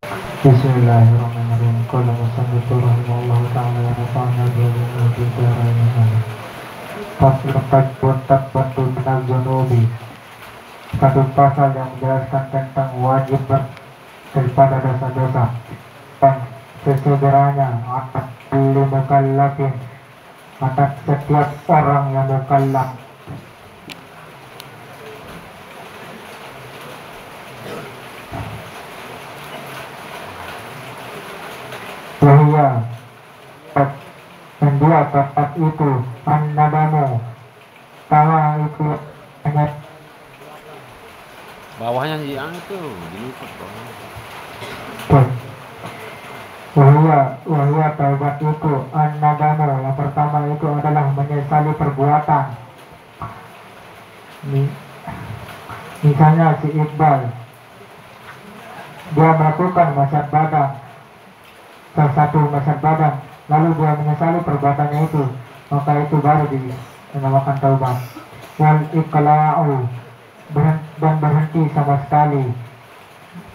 Bismillahirrahmanirrahim. Qala musannif rahimahullahu ta'ala wa nafa'ana bihi fi darain. Fasl takbir minal zunubi. Satu pasal yang menjelaskan tentang wajib daripada dosa-dosa dan sesegeranya atas kulli mukallafin, atas setiap orang yang mukallaf. Wahia dan dua tempat itu an-nadamu, tawa itu hanya bawahnya yang itu dilipat wahia taubat itu an-nadamu. Yang pertama itu adalah menyesali perbuatan. Misalnya si Iqbal, dia melakukan masyad badan, salah satu masyad badan, lalu dia menyesali perbuatannya itu, maka itu baru dinamakan taubat. Wal iqla'u, dan berhenti sama sekali.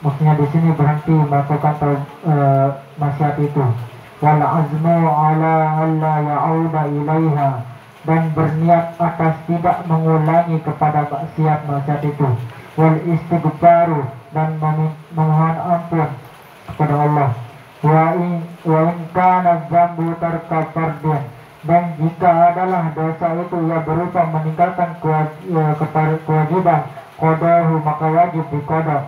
Maksudnya di sini berhenti melakukan maksiat itu. Wal azmu ala alla ya'uda ilaiha, dan berniat atas tidak mengulangi kepada maksiat itu. Wal istighfaru, dan memohon ampun kepada Allah. Wa in kana dzambu tarka fardin, dan jika adalah dosa itu ya berupa meninggalkan kewajiban qadahu, maka wajib diqada.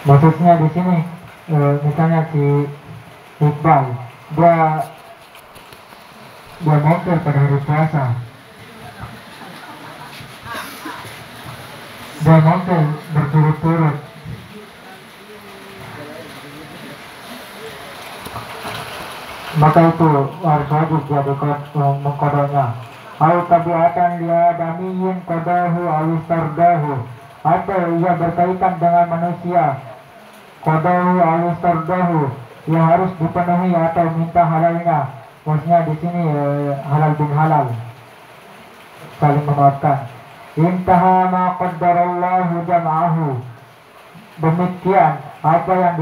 Maksudnya di sini misalnya si Iqbal, dia mengkir pada hari puasa, dia mengkir berturut-turut, maka itu harus wajib dia mengkodoknya. Au tabiatan liadamiyin kodahu awistardahu, atau ia berkaitan dengan manusia, kodahu awistardahu, yang harus dipenuhi atau minta halalnya. Maksudnya di sini halal bin halal, saling memaafkan. Intaha ma qaddarallahu jam'ahu, demikian apa yang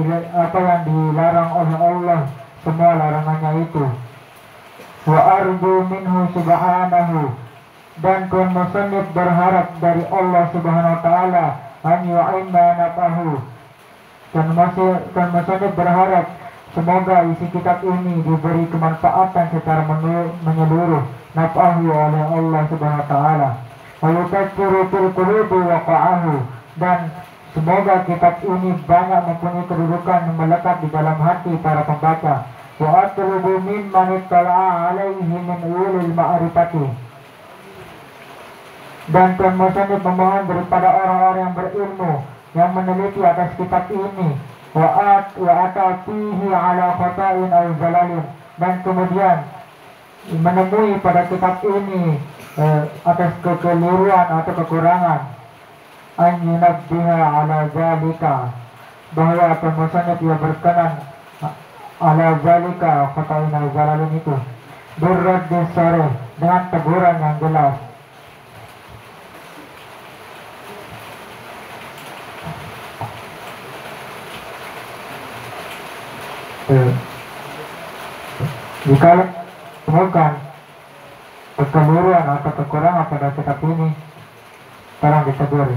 dilarang oleh Allah, semua larangannya itu. Wa arju minhu subhanahu, dan Tuhan musannif berharap dari Allah subhanahu wa ta'ala an yu'inna nafahu, dan musannif berharap semoga isi kitab ini diberi kemanfaatan secara menyeluruh nafahu oleh Allah subhanahu wa ta'ala. Wa yudzakiru fil qulubi waqa'ahu, dan semoga kitab ini banyak mempunyai kedudukan melekat di dalam hati para pembaca. Wa atlubu mimman ittala'a alaihi min ulil ma'rifati, dan Tuan musannif memohon daripada orang-orang yang berilmu yang meneliti atas kitab ini. Wa atafihi ala khata'in aw zalalin, dan kemudian menemui pada kitab ini atas kekeliruan atau kekurangan. An yunabbiha ala zalika, bahwa Tuan musannif ia berkenan ala zalika khata'in aw zalalin itu birraddi sarih, dengan teguran yang jelas. Jika temukan kekeliruan atau kekurangan pada kitab ini, tolong ditegur.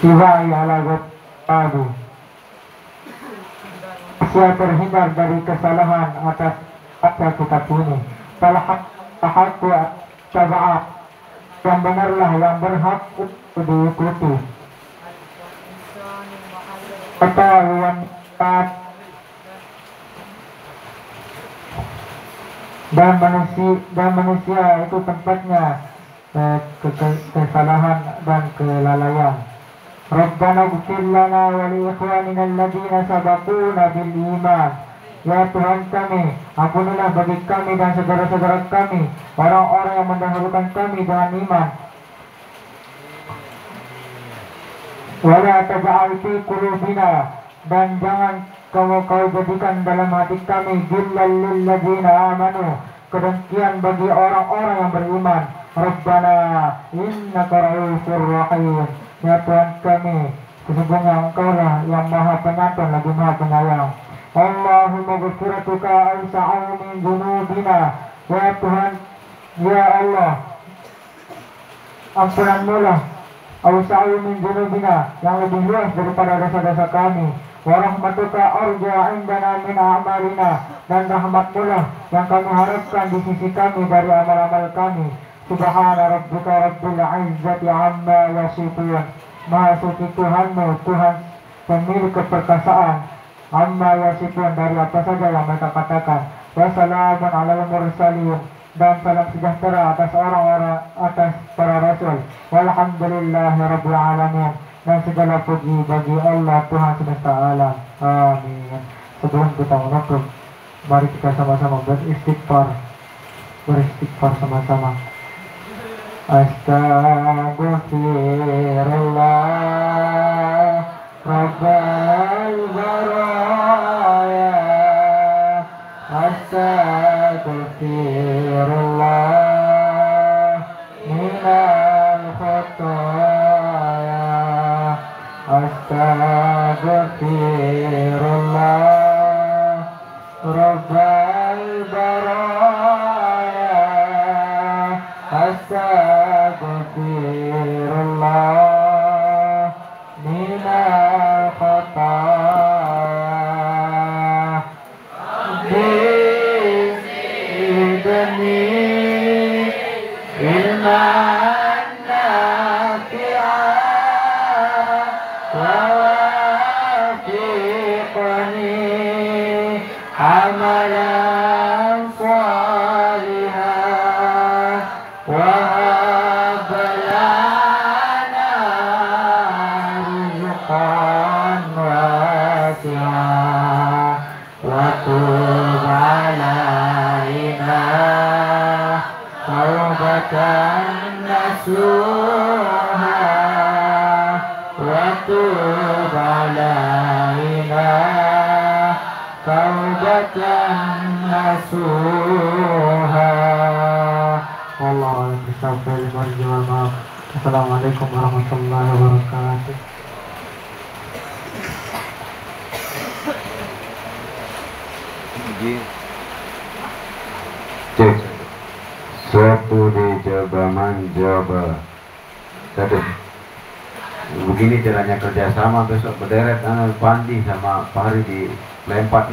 Tiwai ala ghadabu, siapa terhindar dari kesalahan atas kitab ini. Tahaqu taba'at, yang benarlah yang berhak untuk diikuti. Ketahuan dan manusia itu tempatnya kesalahan dan kelalaian. Rabbana ighfir lana wa li ikhwanina alladziina sabaquna bil iman, ya Tuhan kami, ampunilah bagi kami dan saudara-saudara kami, orang-orang yang mendahulukan kami dengan iman. Wala taj'al fi qulubina, dan jangan kau jadikan dalam hati kami ghillal lil ladzina amanu, kedengkian bagi orang-orang yang beriman. Rabbana innaka ra'ufur rahim. Ya Tuhan kami, sesungguhnya Engkaulah yang Maha Penyantun lagi Maha Penyayang. Allahumma ghfiratuka awsa'u min dzunubina. Ya Tuhan, ya Allah, ampunanmu lah awsa'u min dzunubina, yang lebih luas daripada dosa-dosa kami. Wa rahmatuka arja indana min a'malina, dan rahmatmu lah yang kami harapkan di sisi kami dari amal-amal kami. Subhana rabbika rabbil izzati amma yasifun. Maha suci Tuhanmu, Tuhan pemilik keperkasaan, amma yasifun, dari apa saja yang mereka katakan. Wa salamun alal mursalin, dan salam sejahtera atas orang-orang, atas para rasul. Walhamdulillahi rabbil alamin, dan segala puji bagi Allah Tuhan semesta alam. Amin. Sebelum kita menutup, mari kita sama-sama beristighfar sama-sama. Astaghfirullah Rabbal baraya, astaghfirullah minal khataya, astaghfirullah Rabbal baraya, astaghfirullah minal khataya. Bizidni ilman nafi'an wa wafiqni amalan salihan wa hab lana rizqan wasi'an wa tub alaina taubatan nasuha, wa tub alaina taubatan nasuha. Wallahu a'lam. Assalamualaikum warahmatullahi wabarakatuh. Cek suatu dicoba mencoba. Tadi begini caranya kerjasama, besok berderet Pandi sama Pak Hari di Lempat,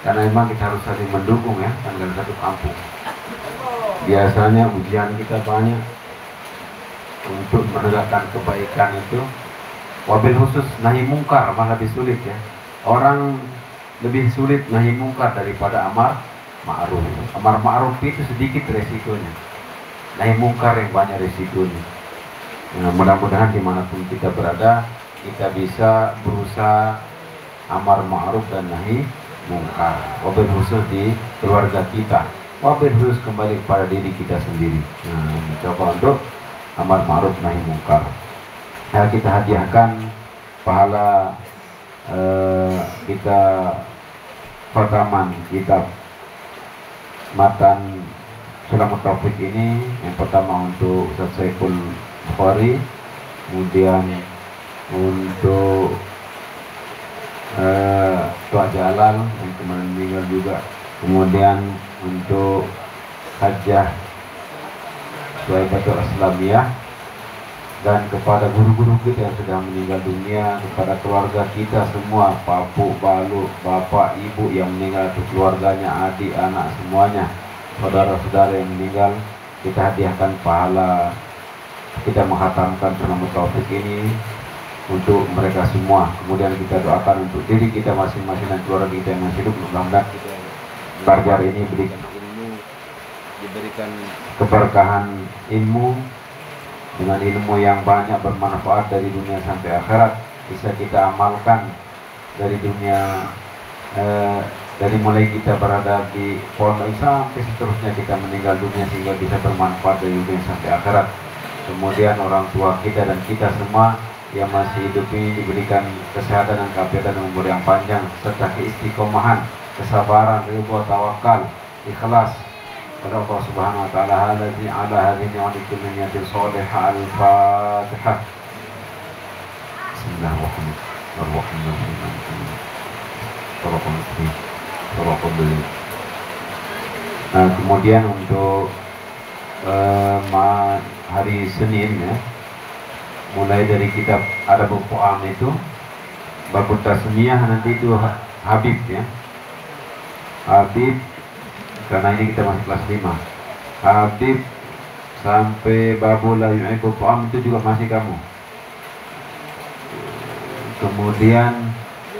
karena memang kita harus saling mendukung ya, kan dari satu kampung. Biasanya ujian kita banyak untuk menegakkan kebaikan itu, wabil khusus nahi mungkar malah lebih sulit ya. Orang lebih sulit nahi mungkar daripada amar ma'ruf. Amar ma'ruf itu sedikit resikonya, nahi mungkar yang banyak resikonya. Nah, mudah-mudahan dimanapun kita berada, kita bisa berusaha amar ma'ruf dan nahi mungkar, wabil khusus di keluarga kita, wabil khusus kembali kepada diri kita sendiri. Nah, mencoba untuk amar ma'ruf nahi mungkar. Nah, kita hadiahkan pahala kita khataman kitab matan Sulamat Taufik ini. Yang pertama untuk Ustaz Saiful Bukhari, kemudian untuk Tuan Jalal yang kemarin meninggal juga, kemudian untuk Hajjah Suhaibatul Islamiyah, dan kepada guru-guru kita yang sudah meninggal dunia, kepada keluarga kita semua, papu, balu, bapak, ibu yang meninggal, keluarganya, adik, anak, semuanya, saudara-saudara yang meninggal, kita hadiahkan pahala kita menghatamkan Sulamat Taufik ini untuk mereka semua. Kemudian kita doakan untuk diri kita masing-masing dan keluarga kita yang masih hidup, mudah-mudahan kita belajar ini berikan ilmu, diberikan keberkahan ilmu, dengan ilmu yang banyak bermanfaat dari dunia sampai akhirat, bisa kita amalkan dari dunia dari mulai kita berada di pondok sampai seterusnya kita meninggal dunia, sehingga bisa bermanfaat dari dunia sampai akhirat. Kemudian orang tua kita dan kita semua yang masih hidup ini diberikan kesehatan dan keafiatan dan umur yang panjang serta keistiqomahan, kesabaran, ridho, tawakal, ikhlas pada Allah Subhanahu wa taala. Alladzi ala hadhihi ni'matin min niyatin salihah. Al-Fatihah. Bismillahirrahmanirrahim. Nah, kemudian untuk hari Senin ya, mulai dari kitab Adabul Qu'am itu bab tasmiyah, nanti itu Habib ya, Habib, karena ini kita masih kelas 5, Habib sampai babul la yu'ibul Qu'am itu juga masih kamu. Kemudian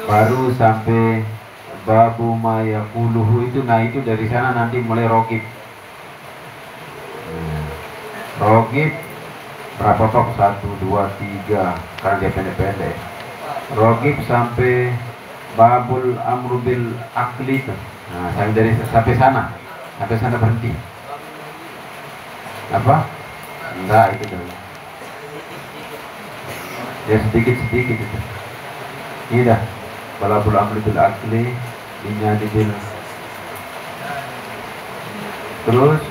baru sampai babu ma yaquluhu itu, nah itu dari sana nanti mulai rogib. Rogib berapa bab? 1, 2, 3, karena dia pendek-pendek. Rogib sampai babul amru bil akli itu. Nah, sampai sana berhenti. Apa? Enggak, itu dulu. Ya sedikit itu. Ini dah babul amru bil akli, bil. Terus,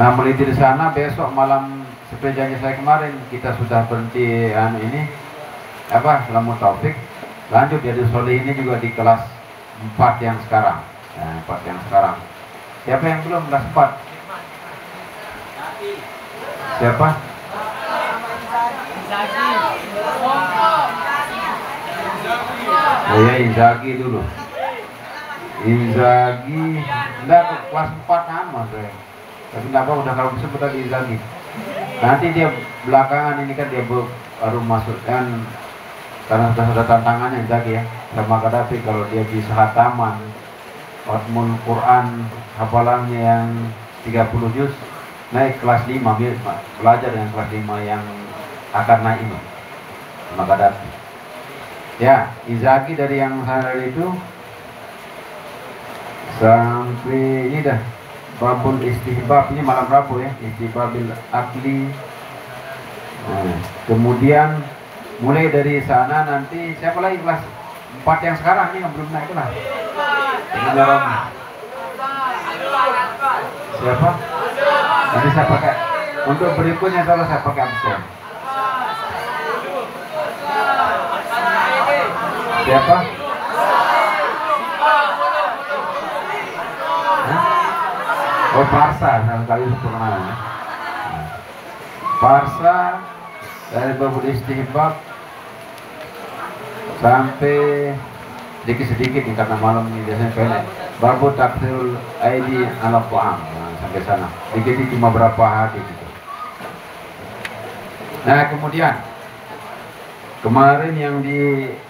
nah mulai dari sana besok malam seperti janji saya kemarin, kita sudah berhenti ini apa, Lamu Taufik, lanjut jadi Solih ini juga di kelas 4 yang sekarang. Nah, 4 yang sekarang. Siapa yang belum kelas 4? Siapa? Oh ya, Inzaghi dulu. Inzaghi enggak ke kelas 4 Mas. Tapi enggak apa, udah kalau disebut tadi Inzaghi. Nanti dia belakangan ini kan dia baru masuk kan, karena sudah ada tantangannya Inzaghi ya sama Kadafi. Kalau dia bisa hataman Khatmul Quran, hafalannya yang 30 juz, naik kelas 5, belajar yang kelas 5 yang akan naik ini sama Kadafi. Ya, Inzaghi dari yang sana itu sampai ini dah babul istihbab, ini malam Rabu ya, istihbabil akli. Nah, kemudian mulai dari sana nanti siapa lagi kelas 4 yang sekarang ini yang belum naik kelas? Siapa? Nanti saya pakai untuk berikutnya, kalau saya pakai absen. Siapa? Oh, Parsa, kali itu pernah. Parsa dari babul istihbab sampai sedikit karena malam ini biasanya pendek. Babu takdirul aidi ala ta'am, nah, sampai sana. Dikit cuma berapa hari gitu. Nah, kemudian kemarin yang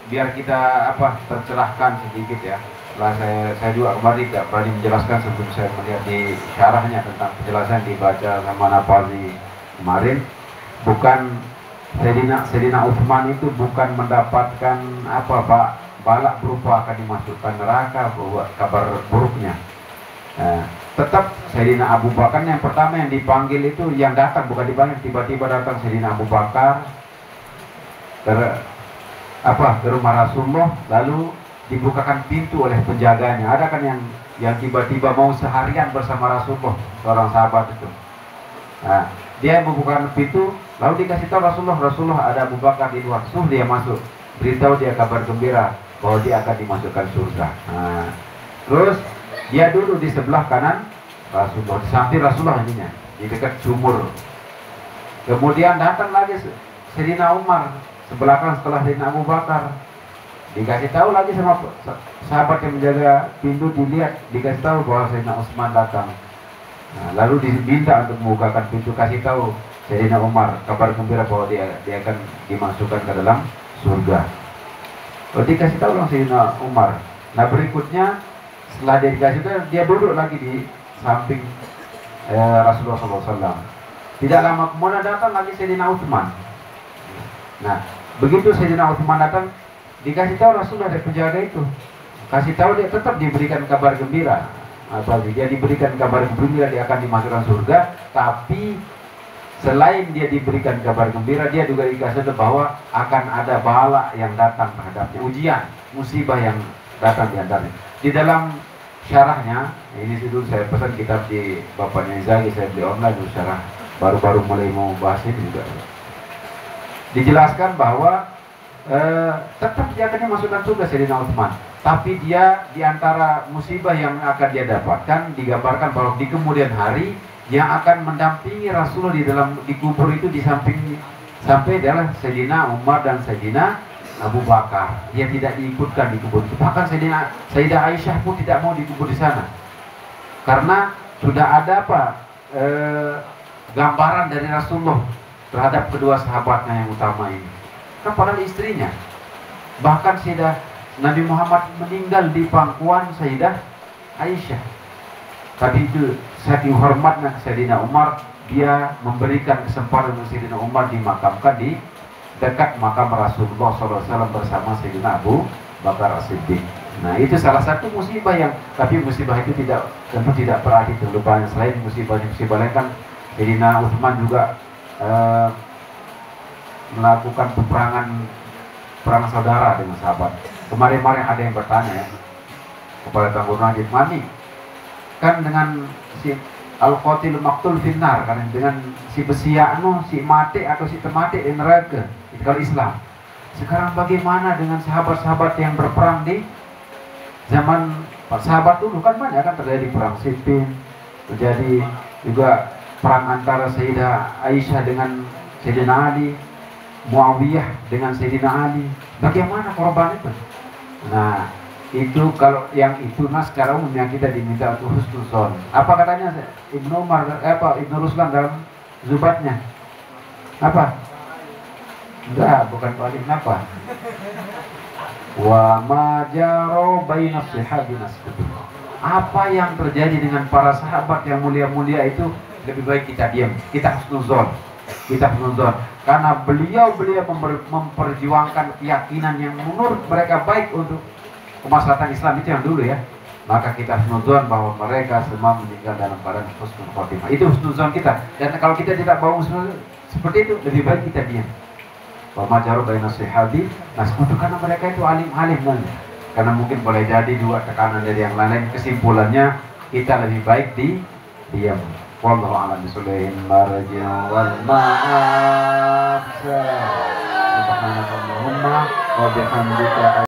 biar kita tercerahkan sedikit ya. Setelah saya juga kemarin tidak berani menjelaskan sebelum saya melihat di syarahnya tentang penjelasan dibaca sama Nafazi kemarin. Bukan Sayyidina Utsman itu bukan mendapatkan balak berupa akan dimasukkan neraka, buat kabar buruknya. Tetap Sayyidina Abu Bakar yang pertama yang dipanggil itu, yang datang bukan dipanggil, tiba-tiba datang Sayyidina Abu Bakar ke rumah Rasulullah, lalu dibukakan pintu oleh penjaganya. Ada kan yang tiba-tiba mau seharian bersama Rasulullah, seorang sahabat itu. Nah, dia membukakan pintu, lalu dikasih tahu Rasulullah ada Abu Bakar di luar, suruh dia masuk, beritahu dia kabar gembira bahwa dia akan dimasukkan surga. Nah, terus dia duduk di sebelah kanan Rasulullah, di samping Rasulullah ininya, di dekat sumur. Kemudian datang lagi Sayyidina Umar sebelah kanan setelah Sayyidina Abu Bakar. Dikasih tahu lagi sama sahabat yang menjaga pintu, dilihat, dikasih tahu bahwa Sayyidina Utsman datang. Nah, lalu diminta untuk membukakan pintu, kasih tahu Sayyidina Umar kabar gembira bahwa dia akan dimasukkan ke dalam surga. Lalu dikasih tahu langsung Sayyidina Umar. Nah, berikutnya setelah dia dikasih tahu, dia duduk lagi di samping Rasulullah SAW. Tidak lama kemudian datang lagi Sayyidina Utsman. Nah, begitu Sayyidina Utsman datang, dikasih tahu Rasulullah dari penjaga itu, kasih tahu dia tetap diberikan kabar gembira, atau dia diberikan kabar gembira dia akan dimasukkan surga, tapi selain dia diberikan kabar gembira, dia juga dikasih tahu bahwa akan ada bala yang datang terhadapnya, ujian, musibah yang datang di antaranya. Di dalam syarahnya, ini dulu saya pesan kitab di Bapaknya Zagi, saya beli online dulu syarah, baru-baru mulai mau bahas ini juga. Dijelaskan bahwa tetap dia akan masukkan surga Sayyidina Utsman, tapi dia diantara musibah yang akan dia dapatkan, digambarkan bahwa di kemudian hari yang akan mendampingi Rasulullah di dalam di kubur itu, di samping sampai adalah Sayyidina Umar dan Sayyidina Abu Bakar. Dia tidak diikutkan di kubur itu. Bahkan Sayyidah Aisyah pun tidak mau dikubur di sana, karena sudah ada gambaran dari Rasulullah terhadap kedua sahabatnya yang utama ini. Kan padahal istrinya. Bahkan Sayyidah Nabi Muhammad meninggal di pangkuan Sayyidah Aisyah. Tadi itu saking hormatnya Sayyidina Umar, dia memberikan kesempatan untuk Sayyidina Umar dimakamkan di dekat makam Rasulullah SAW bersama Sayyidina Abu Bakar As-Siddiq. Nah, itu salah satu musibah yang, tapi musibah itu tentu tidak berakhir terlalu banyak. Selain musibah lain kan Sayyidina Utsman juga melakukan perang saudara dengan sahabat. Kemarin ada yang bertanya ya kepada Tangguh Najib, Mami, kan dengan si Al-Qatil Maqtul Finnar, kan dengan si Besiakno, si mati atau si temati di neraka, itu kalau Islam. Sekarang bagaimana dengan sahabat-sahabat yang berperang di zaman sahabat dulu? Kan banyak kan terjadi perang Siffin, terjadi juga perang antara Sayyidah Aisyah dengan Sayyidina Ali, Muawiyah dengan Sayyidina Ali. Bagaimana korban itu? Nah, itu kalau yang itu secara umumnya kita diminta untuk husnuzon. Apa katanya Ibnu Umar, Ibnu Ruslan dalam Zubatnya? Apa? Enggak, bukan paling apa? Wa ma jaro bainas sahabi nasbutu. Apa yang terjadi dengan para sahabat yang mulia-mulia itu lebih baik kita diam, kita husnuzon. Karena beliau memperjuangkan keyakinan yang menurut mereka baik untuk kemaslahatan Islam, itu yang dulu ya. Maka kita husnuzon bahwa mereka semua meninggal dalam keadaan husnul khotimah. Itu husnuzon kita. Dan kalau kita tidak mau husnuzon seperti itu, lebih baik kita diam. Wa majaru bainas sahabi nasbutu, karena mereka itu alim-alim nanti. Karena mungkin boleh jadi dua tekanan dari yang lain. Kesimpulannya kita lebih baik diam. Wallahu a'lam bishawab. Marji' wal ma'af. Subhanallahumma wa bihamdika.